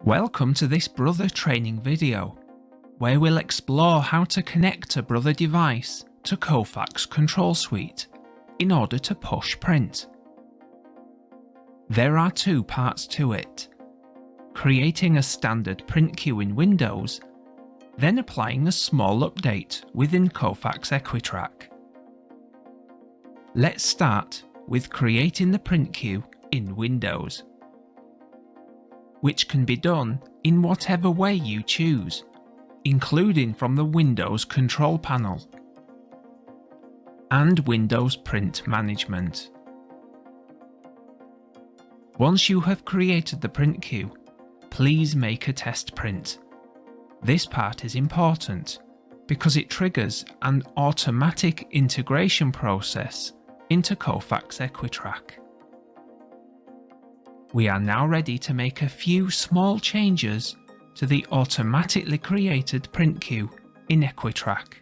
Welcome to this Brother training video, where we'll explore how to connect a Brother device to Kofax ControlSuite in order to push print. There are two parts to it: creating a standard print queue in Windows, then applying a small update within Kofax Equitrac. Let's start with creating the print queue in Windows, which can be done in whatever way you choose, including from the Windows control panel and Windows Print Management. Once you have created the print queue, please make a test print. This part is important because it triggers an automatic integration process into Kofax Equitrac. We are now ready to make a few small changes to the automatically created print queue in Equitrac.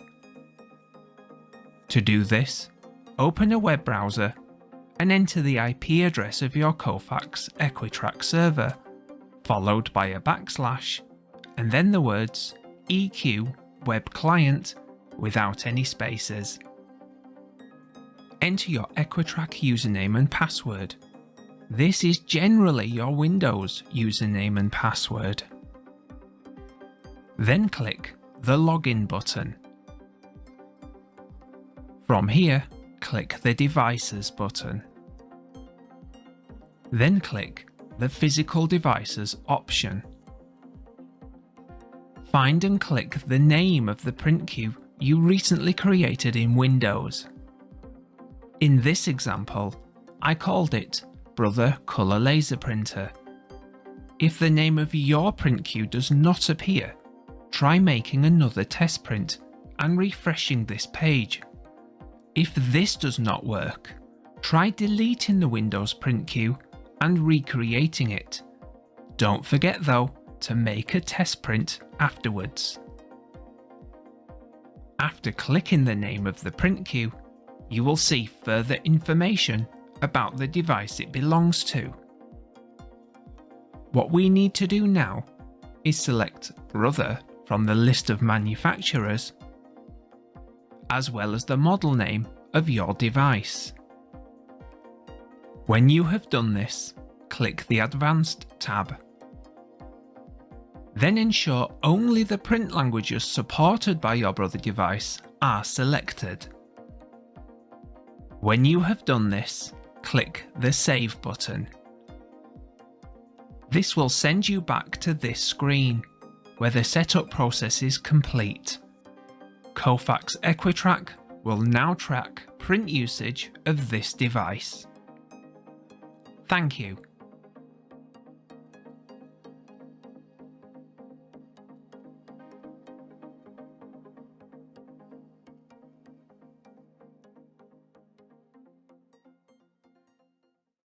To do this, open a web browser and enter the IP address of your Kofax Equitrac server, followed by a / and then the words EQ Web Client without any spaces. Enter your Equitrac username and password. This is generally your Windows username and password. Then click the Login button. From here, click the Devices button. Then click the Physical Devices option. Find and click the name of the print queue you recently created in Windows. In this example, I called it Brother Color Laser Printer. If the name of your print queue does not appear, try making another test print and refreshing this page. If this does not work, try deleting the Windows print queue and recreating it. Don't forget though to make a test print afterwards. After clicking the name of the print queue, you will see further information about the device it belongs to. What we need to do now is select Brother from the list of manufacturers, as well as the model name of your device. When you have done this, click the Advanced tab. Then ensure only the print languages supported by your Brother device are selected. When you have done this, click the Save button. This will send you back to this screen, where the setup process is complete. Kofax Equitrac will now track print usage of this device. Thank you.